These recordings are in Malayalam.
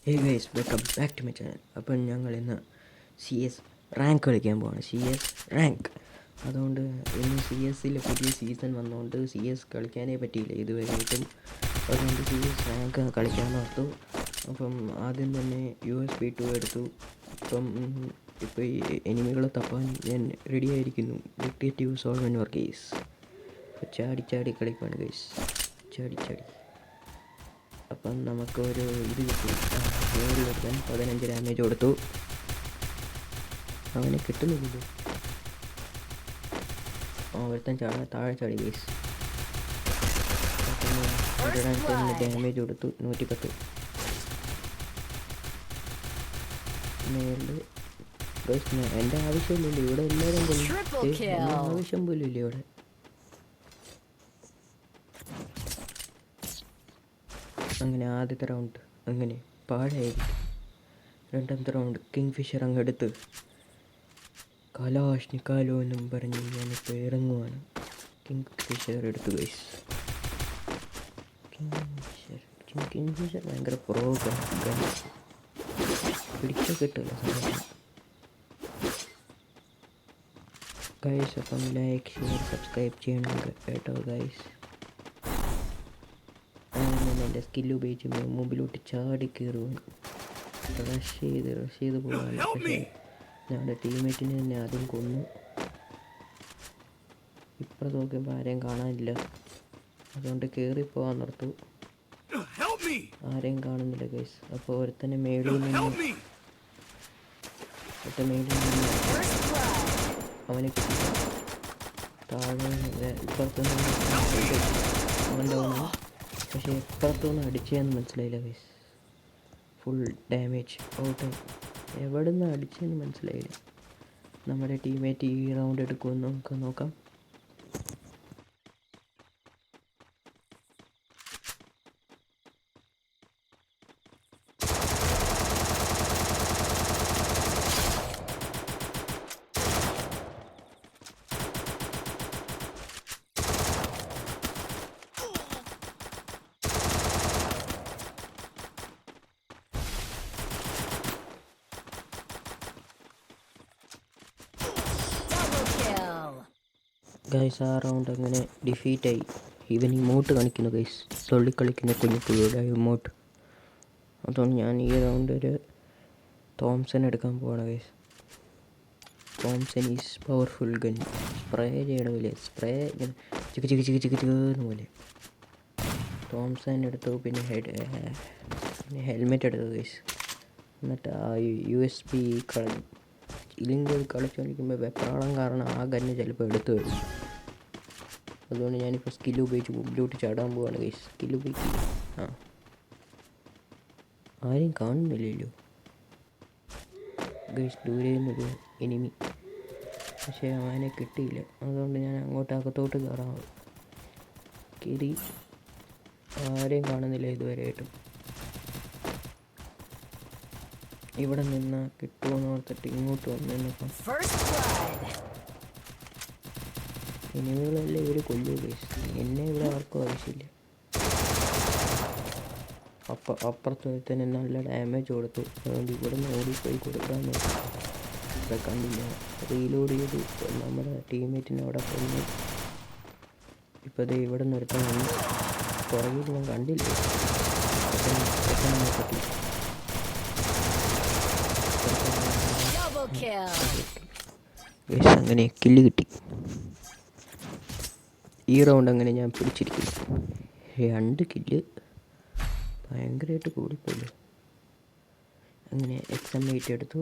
Hey guys, welcome back to my channel. അപ്പം ഞങ്ങൾ ഇന്ന് CS റാങ്ക് കളിക്കാൻ പോവാണ്. CS rank. അതുകൊണ്ട് ഇന്ന് CS പുതിയ സീസൺ വന്നുകൊണ്ട് CS കളിക്കാനേ പറ്റിയില്ല ഇതുവരെയായിട്ടും. അതുകൊണ്ട് CS റാങ്ക് കളിക്കാൻ ഓർത്തു. അപ്പം ആദ്യം തന്നെ USB 2 എടുത്തു. ഇപ്പോൾ ഈ എനിമികളെ തപ്പാൻ ഞാൻ റെഡി ആയിരിക്കുന്നു. Detective solvent workers. ചാടി കളിക്കുകയാണ് ഗൈസ്, ചാടി. അപ്പം നമുക്ക് ഒരു ഇത് കിട്ടി. നേരിൽ എടുക്കാൻ 15 ഡാമേജ് കൊടുത്തു. അവനെ കിട്ടുന്നില്ലല്ലോ. ഒരുത്തൻ താഴെ ചാടി ഗൈസ്. 110 ഡാമേജ് കൊടുത്തു. 110 നേരിൽ ഗൈസ്. എൻ്റെ ആവശ്യമില്ലല്ലോ ഇവിടെ, എല്ലാവരും കൊല്ലും. ആവശ്യം പോലും ഇല്ല ഇവിടെ. അങ്ങനെ ആദ്യത്തെ റൗണ്ട് അങ്ങനെ പാഴായിരിക്കും. രണ്ടാമത്തെ റൗണ്ട് കിങ് ഫിഷർ അങ്ങെടുത്ത് കലാഷ്നിക്കാലോ എന്നും പറഞ്ഞ് ഞാനിപ്പോൾ ഇറങ്ങുവാണ്. കിങ് ഫിഷർ എടുത്തു ഗൈസ്. കിങ് ഫിഷർ ഭയങ്കര പിടിച്ച കിട്ടില്ല ഗൈസ്. അപ്പം ലൈക്ക്, ഷെയർ, സബ്സ്ക്രൈബ് ചെയ്യണം കേട്ടോ ഗൈസ്. എൻ്റെ സ്കില്ല് ഉപയോഗിച്ച് മുമ്പിലോട്ട് ചാടി കയറുവാണ്. റഷ് ചെയ്ത് പോകാൻ. പക്ഷേ ഞങ്ങളുടെ ടീംമേറ്റിനെ തന്നെ ആദ്യം കൊന്നു. ഇപ്പുറത്ത് നോക്കുമ്പോൾ ആരെയും കാണാനില്ല. അതുകൊണ്ട് കയറിപ്പോകാൻ നിർത്തു. ആരെയും കാണുന്നില്ല ഗൈസ്. അപ്പോൾ ഒരുത്തന്നെ മേളിൽ നിന്ന് അവനെ കിട്ടി. താഴെ ഇപ്പുറത്തുനിന്ന് അവൻ്റെ വന്നു. പക്ഷേ ഇപ്പുറത്തുനിന്ന് അടിച്ചതെന്ന് മനസ്സിലായില്ല ഗൈസ്. Full damage out. എവിടെ നിന്ന് അടിച്ചതെന്ന് മനസ്സിലായില്ല. നമ്മുടെ ടീമേറ്റ് ഈ റൗണ്ട് എടുക്കുമെന്ന് നമുക്ക് നോക്കാം. ഗൈസ്, ആ റൗണ്ട് അങ്ങനെ ഡിഫീറ്റായി. ഇവൻ ഇമോട്ട് കാണിക്കുന്നു ഗൈസ്, തൊള്ളിക്കളിക്കുന്ന കുഞ്ഞിപ്പുള്ളിയുടെ ഇമോട്ട്. അതുകൊണ്ട് ഞാൻ ഈ റൗണ്ട് ഒരു തോംസൺ എടുക്കാൻ പോവാണ് guys. Thompson is powerful gun. Spray ചെയ്യണമില്ലേ, സ്പ്രേ ഇങ്ങനെ ചിക്ക് പോലെ. തോംസൺ എടുത്തു. പിന്നെ ഹെൽമെറ്റ് എടുത്തു ഗൈസ്. എന്നിട്ട് ആ USB കളഞ്ഞു. ഇല്ലെങ്കിൽ കളിച്ചുകൊണ്ടിരിക്കുമ്പോൾ വെപ്രാളം കാരണം ആ ഗണ്ണ് ചിലപ്പോൾ എടുത്തു വരും. അതുകൊണ്ട് ഞാനിപ്പോൾ സ്കില്ല് ഉപയോഗിച്ച് മുമ്പിലോട്ട് ചാടാൻ പോവാണ് ഗൈസ്. സ്കില്ല് ഉപയോഗിക്കുക. ആരെയും കാണുന്നില്ലല്ലോ ഗൈസ്. ദൂരെ നിന്നൊരു എനിമി, പക്ഷേ അവനെ കിട്ടിയില്ല. അതുകൊണ്ട് ഞാൻ അങ്ങോട്ട് അകത്തോട്ട് കയറി. ആരെയും കാണുന്നില്ല ഇതുവരെയായിട്ടും. ഇവിടെ നിന്ന് കിട്ടുമെന്ന് ഓർത്തിട്ട് ഇങ്ങോട്ട് വന്നിപ്പം എനിമികളെല്ലാം ഇവർ കൊല്ലു ഗൈസ്. എന്നെ ഇവിടെ ആർക്കും ആവശ്യമില്ല. അപ്പുറത്ത് തന്നെ നല്ല ഡാമേജ് കൊടുത്തു. അതുകൊണ്ട് ഇവിടെ നിന്ന് ഓടിപ്പോയി കൊടുക്കാൻ നോക്കി. ഇവിടെ കണ്ടില്ല. റീലോഡ് ചെയ്ത് നമ്മുടെ ടീംമേറ്റിനെ അവിടെ കൊന്നു. ഇപ്പോൾ ഇത് ഇവിടെ നിന്ന് ഒരുത്തൻ വന്നു. പുറകിൽ ഞാൻ കണ്ടില്ല. അങ്ങനെ കില്ല് കിട്ടി. ഈ റൗണ്ട് അങ്ങനെ ഞാൻ പിടിച്ചിരിക്കുന്നു. 2 കില്ല് ഭയങ്കരമായിട്ട് കൂടിപ്പോയില്ല. അങ്ങനെ XM8 എടുത്തു,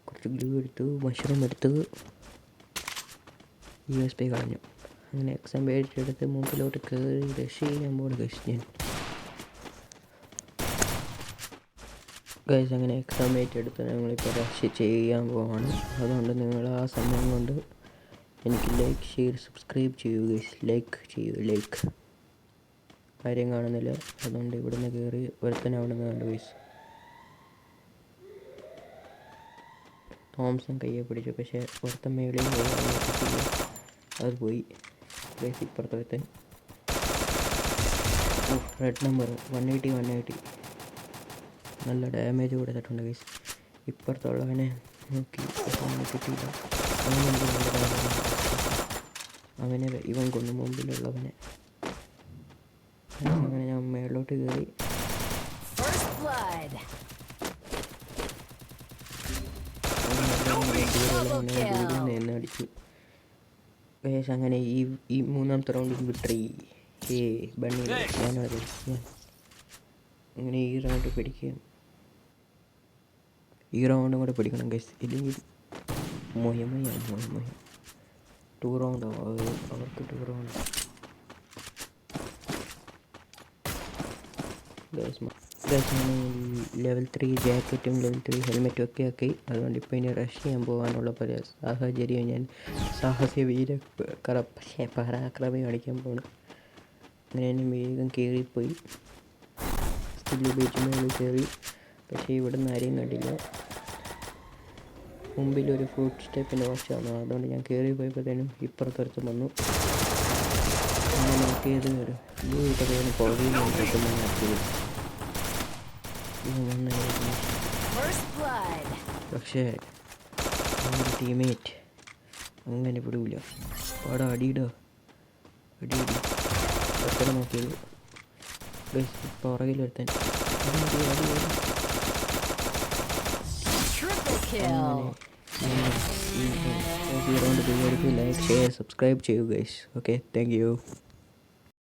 കുറച്ച് ഗ്ലൂ എടുത്തു, മഷ്റൂം എടുത്തു, USB കളഞ്ഞു. അങ്ങനെ XM8 എടുത്ത് മുമ്പിലോട്ട് കയറി റഷ് ചെയ്യാൻ പോണ് ഗൈസ് ഞാൻ. ഗൈസ്, അങ്ങനെ XM8 എടുത്ത് ഞങ്ങളിപ്പോൾ റഷ് ചെയ്യാൻ പോവാണ്. അതുകൊണ്ട് നിങ്ങൾ ആ സമയം കൊണ്ട് എനിക്ക് ലൈക്ക്, ഷെയർ, സബ്സ്ക്രൈബ് ചെയ്യൂ ഗൈസ്. ലൈക്ക്. ആരെയും കാണുന്നില്ല. അതുകൊണ്ട് ഇവിടുന്ന് കയറി ഒരുത്തന്നെ അവിടെ നിന്ന് കണ്ടു ഗൈസ്. തോംസൺ കയ്യെ പിടിച്ചു. പക്ഷേ ഒരുത്തൻ മേളിൽ അത് പോയി ഗൈസ്. ഇപ്പുറത്തൊരുത്തൻ red number 180. നല്ല ഡാമേജ് കൊടുത്തിട്ടുണ്ട് ഗൈസ്. ഇപ്പുറത്തുള്ളവനെ നോക്കി അവനെ കിട്ടിയില്ല. അവനെനിക്ക് നല്ല ഡാമേജ്. അവനെ ഇവൻ കൊന്നു മുമ്പിലുള്ളവനെ. അങ്ങനെ ഞാൻ മേളിലോട്ട് കയറി. എന്നെ അടിച്ചു ഗൈസ്. അങ്ങനെ ഈ മൂന്നാമത്തെ റൗണ്ടിൽ വിട്രി ബണ്ണി ഞാനത് ഞാൻ അങ്ങനെ ഈ റൗണ്ട് പിടിക്കുകയും ഈ റൗണ്ടും കൂടെ പിടിക്കണം ഗൈസ്. ഇല്ലെങ്കിൽ മൊയമൊയ്യാണ് മൊയമൊയ. 2 റൗണ്ടോ അവർക്ക് 2 റൗണ്ട് ലെവൽ 3 ജാക്കറ്റും ലെവൽ 3 ഹെൽമെറ്റും ഒക്കെ ആക്കി. അതുകൊണ്ട് ഇപ്പോൾ ഇനി റഷ് ചെയ്യാൻ പോകാനുള്ള പല സാഹചര്യവും ഞാൻ സാഹസ്യ പരാക്രമം കാണിക്കാൻ പോകണം. അങ്ങനെ ഞാൻ വേഗം കയറിപ്പോയി. സ്കില്ല് ഉപയോഗിച്ച് മേളിൽ കയറി. പക്ഷേ ഇവിടെ നിന്ന് ആരെയും കണ്ടില്ല. മുമ്പിലൊരു ഫുഡ് സ്റ്റെപ്പിൻ്റെ ഓപ്ഷൻ വന്നു. അതുകൊണ്ട് ഞാൻ കയറി പോയപ്പോഴത്തേനും ഇപ്പുറത്തൊരുത്ത് വന്നു. അങ്ങനെ നോക്കിയത് ഒരു ബ്ലൂ ഇട്ടൊക്കെ പുറകിൽ നടത്തിയത്. പക്ഷേ നമ്മുടെ ടീമേറ്റ് അങ്ങനെ വിടൂല. പാടാ അടിയിടോ അടി എത്ര നോക്കിയത് പുറകിലെടുത്താൻ. അങ്ങനെ ഈ റൗണ്ട് ലൈക്ക് ഷെയർ സബ്സ്ക്രൈബ് ചെയ്യൂ ഗൈസ്. Okay, thank you.